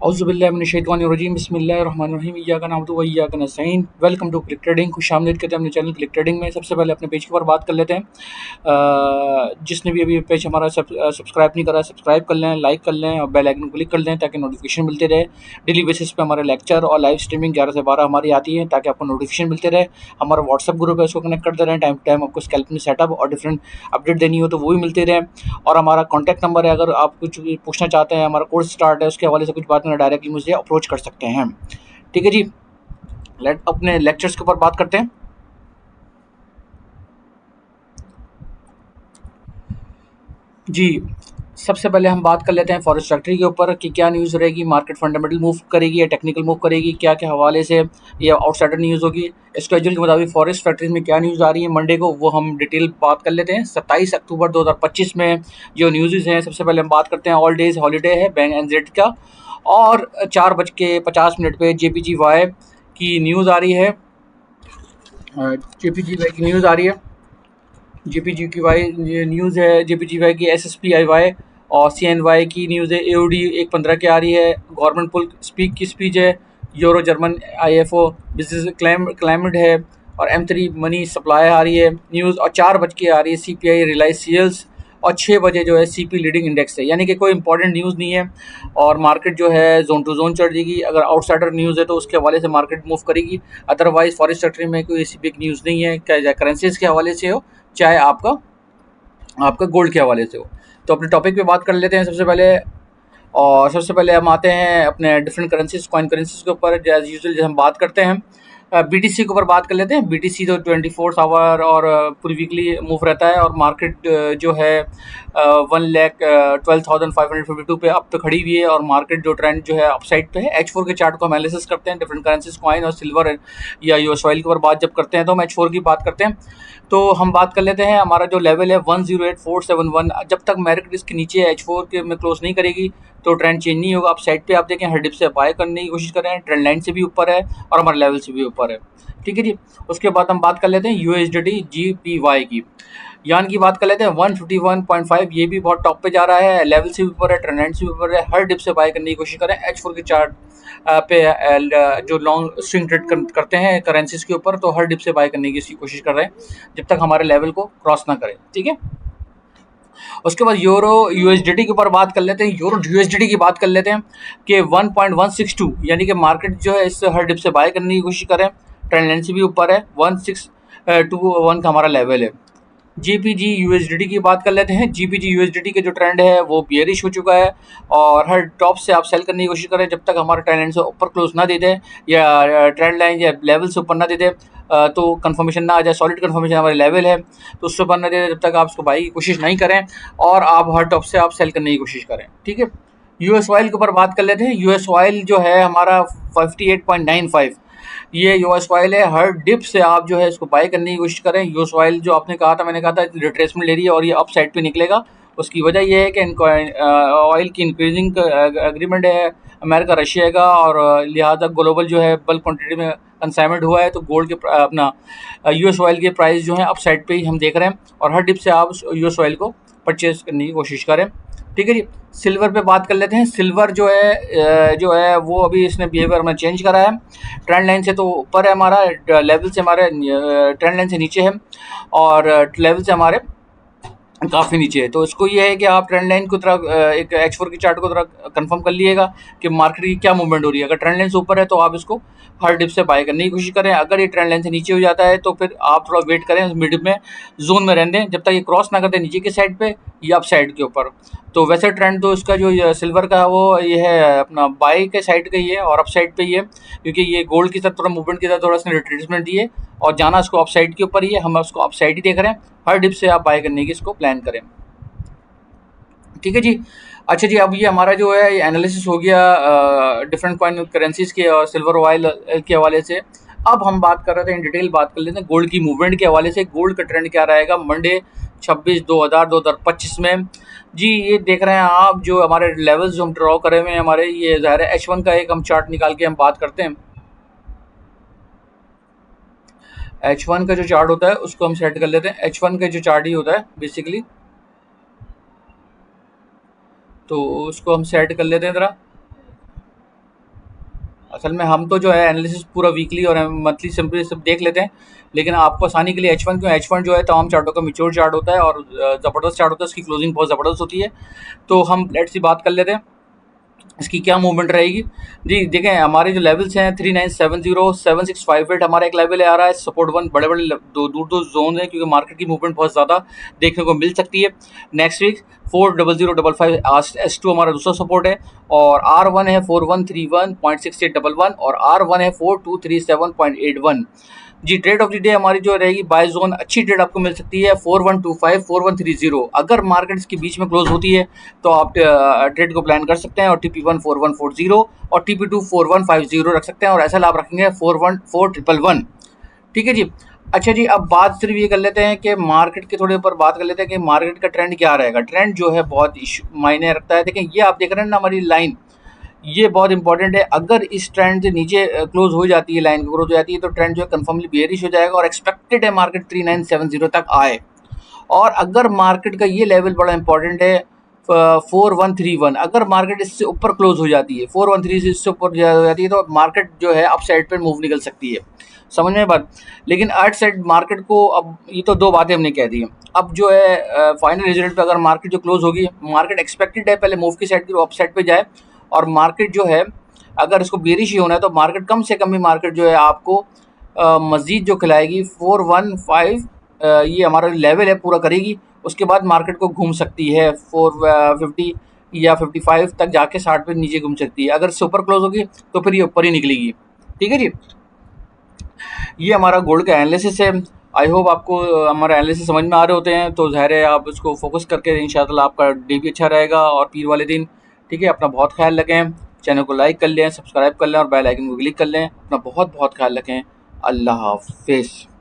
औज़ुबिल्लाहिमिनश्शैतानिर्रजीम बिस्मिल्लाहिर्रहमानिर्रहीम इय्याका नअबुदु व इय्याका नस्तईन। Welcome to Click Trading. खुशामदीद कहते हैं अपने चैनल क्लिक ट्रेडिंग में। सबसे पहले अपने पेज के ऊपर बात कर लेते हैं। जिसने भी अभी पेज हमारा सब्सक्राइब नहीं करा सब्सक्राइब कर लें, लाइक कर लें और बेल आइकन क्लिक कर लें ताकि नोटिफिकेशन मिलते रहे। डेली बेसिस पे हमारे लेक्चर और लाइव स्ट्रीमिंग 11 से 12 हमारी आती है ताकि आपको नोटिफिकेशन मिलते रहे। हमारा व्हाट्सअप ग्रुप है, उसको कनेक्ट करते रहें। टाइम टू टाइम आपको स्कैल्प में सेटअप और डिफरेंट अपडेट देनी हो तो वो भी मिलते रहें। और हमारा कॉन्टैक्ट नंबर है, अगर आप कुछ भी पूछना चाहते हैं, हमारा कोर्स स्टार्ट है उसके हवाले से कुछ बात करना, डायरेक्टली मुझे अप्रोच कर सकते हैं। ठीक है जी, लेट अपने लेक्चर्स के ऊपर बात करते हैं। जी, सबसे पहले हम बात कर लेते हैं फॉरेस्ट फैक्ट्री के ऊपर कि क्या न्यूज़ रहेगी, मार्केट फंडामेंटल मूव करेगी या टेक्निकल मूव करेगी, क्या क्या हवाले से ये आउटसाइडर न्यूज़ होगी। स्केड्यूल के मुताबिक फॉरेस्ट फैक्ट्रीज में क्या न्यूज़ आ रही है मंडे को, वो हम डिटेल बात कर लेते हैं। 27 अक्टूबर 2025 में जो न्यूज़ हैं, सबसे पहले हम बात करते हैं ऑल डेज हॉलीडे है बैंक एनजेड का। और 4:50 पे JPGY की न्यूज़ आ रही है। JPGY की न्यूज़ आ रही है। JPGY ये न्यूज़ है, JPGY की SSPIY और CNY की न्यूज़ है। AOD 1:15 की आ रही है। गवर्नमेंट पुल स्पीक की स्पीच है। Euro German IFO business climate है। और M3 मनी सप्लाई आ रही है न्यूज़। और 4 बज के आ रही है CPI रिलायंस सेल्स। और 6 बजे जो है CP लीडिंग इंडेक्स है, यानी कि कोई इंपॉर्टेंट न्यूज़ नहीं है। और मार्केट जो है जोन टू जोन चढ़ जाएगी। अगर आउटसाइडर न्यूज़ है तो उसके हवाले से मार्केट मूव करेगी। अदरवाइज फॉरेस्ट सेक्टर में कोई ऐसी बिग न्यूज़ नहीं है, क्या करेंसीज के हवाले से हो चाहे आपका आपका गोल्ड के हवाले से हो। तो अपने टॉपिक पे बात कर लेते हैं सबसे पहले। और सबसे पहले हम आते हैं अपने डिफरेंट करेंसीज, कॉइन करेंसीज के ऊपर। एज यूजुअल हम बात करते हैं BTC के ऊपर बात कर लेते हैं। BTC तो 24 आवर और पूरी वीकली मूव रहता है। और मार्केट जो है 1,12,552 पे अब तो खड़ी हुई है। और मार्केट जो ट्रेंड जो है अपसाइड पे है। H4 के चार्ट को हम एनालिसिस करते हैं। डिफरेंट करेंसीज, कॉइन और सिल्वर या US ऑयल के ऊपर बात जब करते हैं तो हम H4 की बात करते हैं। तो हम बात कर लेते हैं, हमारा जो लेवल है 108,471, जब तक मार्केट इसके नीचे H4 के में क्लोज नहीं करेगी तो ट्रेंड चेंज नहीं होगा। आप साइड पे आप देखें, हर डिप से बाय करने की कोशिश करें, ट्रेंड लाइन से भी ऊपर है और हमारे लेवल से भी ऊपर है। ठीक है जी। उसके बाद हम बात कर लेते हैं USDT GPY की। यान की बात कर लेते हैं 151.5, ये भी बहुत टॉप पे जा रहा है, लेवल से भी ऊपर है, ट्रेंड लाइन से भी ऊपर है। हर डिप से बाय करने की कोशिश करें। H4 के चार्ट पे जो लॉन्ग स्विंग ट्रेड करते हैं करेंसीज के ऊपर, तो हर डिप से बाय करने की कोशिश कर रहे हैं जब तक हमारे लेवल को क्रॉस ना करें। ठीक है। उसके बाद यूरो USDT के ऊपर बात कर लेते हैं। यूरो USDT की बात कर लेते हैं कि 1.162, यानी कि मार्केट जो है इससे हर डिप से बाय करने की कोशिश करें। ट्रेंड लाइन से भी ऊपर है, 1,621 का हमारा लेवल है। GPG USDT की बात कर लेते हैं। GPG USDT के जो ट्रेंड है वो बियरिश हो चुका है। और हर टॉप से आप सेल करने की कोशिश करें जब तक हमारा ट्रेंड लाइन से ऊपर क्लोज ना दे दे या ट्रेंड लाइन या लेवल से ऊपर ना दे दे, तो कंफर्मेशन ना आ जाए, सॉलिड कंफर्मेशन हमारे लेवल है तो उससे ऊपर ना दे दे, जब तक आप उसको बाई की कोशिश नहीं करें और आप हर टॉप से आप सेल करने की कोशिश करें। ठीक है। US ऑयल के ऊपर बात कर लेते हैं। US ऑयल जो है हमारा 58.95, ये US ऑयल है। हर डिप से आप जो है इसको बाय करने की कोशिश करें। US ऑयल जो आपने कहा था, मैंने कहा था रिट्रेसमेंट ले रही है और ये अप साइड पे निकलेगा। उसकी वजह ये है कि ऑयल की इंक्रीजिंग एग्रीमेंट है अमेरिका रशिया का, और लिहाजा ग्लोबल जो है बल्क क्वांटिटी में कंसाइनमेंट हुआ है। तो गोल्ड के अपना US ऑयल के प्राइस जो है अप साइड पे ही हम देख रहे हैं और हर डिप से आप US ऑयल को परचेज करने की कोशिश करें। ठीक है जी। सिल्वर पे बात कर लेते हैं। सिल्वर जो है वो अभी इसने बिहेवियर में चेंज करा है। ट्रेंड लाइन से तो ऊपर है हमारा, लेवल से हमारे ट्रेंड लाइन से नीचे है और लेवल से हमारे काफ़ी नीचे है। तो इसको ये है कि आप ट्रेंड लाइन को तरह एक H4 की चार्ट को तरह कंफर्म कर लीजिएगा कि मार्केट की क्या मूवमेंट हो रही है। अगर ट्रेंड लाइन से ऊपर है तो आप इसको हर डिप से बाय करने की कोशिश करें। अगर ये ट्रेंड लाइन से नीचे हो जाता है तो फिर आप थोड़ा वेट करें, मिड में जोन में रहने दें जब तक ये क्रॉस ना कर दे नीचे की साइड पे या अप साइड के ऊपर। तो वैसे ट्रेंड तो इसका जो सिल्वर का है वो ये है अपना बाई के साइड का ही है और अप साइड पे ही है, क्योंकि ये गोल्ड की तरफ थोड़ा मूवमेंट की तरफ थोड़ा सा रिट्रेसमेंट दी है और जाना इसको अप साइड के ऊपर ही है। हम उसको अप साइड ही देख रहे हैं। हर डिप से आप बाय करने की इसको प्लान करें। ठीक है जी। अच्छा जी, अब ये हमारा जो है ये एनालिसिस हो गया डिफरेंट कॉइन करेंसीज के और सिल्वर ऑयल के हवाले से। अब हम बात कर रहे थे, इन डिटेल बात कर लेते हैं गोल्ड की मूवमेंट के हवाले से। गोल्ड का ट्रेंड क्या रहेगा मंडे 26/2/2025 में। जी ये देख रहे हैं आप, जो हमारे लेवल्स जो हम ड्रॉ करे हुए हैं हमारे, ये ज़ाहिर है H1 का एक हम चार्ट निकाल के हम बात करते हैं। H1 का जो चार्ट होता है उसको हम सेट कर लेते हैं। H1 का जो चार्ट ही होता है बेसिकली, तो उसको हम सेट कर लेते हैं ज़रा। असल में हम तो जो है एनालिसिस पूरा वीकली और मंथली सिंपली सब देख लेते हैं, लेकिन आपको आसानी के लिए H1 क्यों, H1 जो है तमाम चार्टों का मैच्योर चार्ट होता है और ज़बरदस्त चार्ट होता है, उसकी क्लोजिंग बहुत ज़बरदस्त होती है। तो हम लेट्स सी बात कर लेते हैं इसकी क्या मूवमेंट रहेगी। जी देखें, हमारे जो लेवल्स हैं 3970 7658 हमारा एक लेवल आ रहा है सपोर्ट वन। बड़े बड़े दूर दूर जोन है, क्योंकि मार्केट की मूवमेंट बहुत ज़्यादा देखने को मिल सकती है। नेक्स्ट वीक 40055 S2 हमारा दूसरा सपोर्ट है, और R1 है 4131.6811 और R1 है 4237.81। जी ट्रेड ऑफ द डे हमारी जो रहेगी बाय जोन, अच्छी ट्रेड आपको मिल सकती है 4125 4130। अगर मार्केट इसके बीच में क्लोज होती है तो आप ट्रेड को प्लान कर सकते हैं, और TP1 4140 और TP2 4150 रख सकते हैं, और ऐसा लाभ रखेंगे 414111। ठीक है जी। अच्छा जी, अब बात सिर्फ ये कर लेते हैं कि मार्केट के थोड़े ऊपर बात कर लेते हैं कि मार्केट का ट्रेंड क्या रहेगा। ट्रेंड जो है बहुत मायने रखता है। देखें, ये आप देख रहे हैं ना हमारी लाइन, ये बहुत इंपॉर्टेंट है। अगर इस ट्रेंड से नीचे क्लोज हो जाती है, लाइन क्लोज हो जाती है, तो ट्रेंड जो है कंफर्मली बेयरिश हो जाएगा और एक्सपेक्टेड है मार्केट 3970 तक आए। और अगर मार्केट का ये लेवल बड़ा इंपॉर्टेंट है 4131, अगर मार्केट इससे ऊपर क्लोज हो जाती है, 413 से इससे ऊपर हो जाती है, तो मार्केट जो है अप साइड पर मूव निकल सकती है। समझ में बात। लेकिन आउट साइड मार्केट को, अब ये तो दो बातें हमने कह दी हैं। अब जो है फाइनल रिजल्ट पे अगर मार्केट जो क्लोज होगी, मार्केट एक्सपेक्टेड है पहले मूव की साइड की अप साइड पे जाए, और मार्केट जो है अगर इसको बेरिश ही होना है तो मार्केट कम से कम भी मार्केट जो है आपको मज़ीद जो खिलाएगी 415, ये हमारा लेवल है पूरा करेगी। उसके बाद मार्केट को घूम सकती है 450 या 55 तक जाके 60 पे नीचे घूम सकती है। अगर इससे ऊपर क्लोज होगी तो फिर ये ऊपर ही निकलेगी। ठीक है जी। ये हमारा गोल्ड का एनालिसिस है। आई होप आपको हमारा एनालिसिस समझ में आ रहे होते हैं, तो ज़ाहिर है आप इसको फोकस करके इंशाल्लाह आपका डे भी अच्छा रहेगा और पीर वाले दिन। ठीक है, अपना बहुत ख्याल रखें, चैनल को लाइक कर लें, सब्सक्राइब कर लें और बेल आइकन को क्लिक कर लें। अपना बहुत बहुत ख्याल रखें। अल्लाह हाफिज़।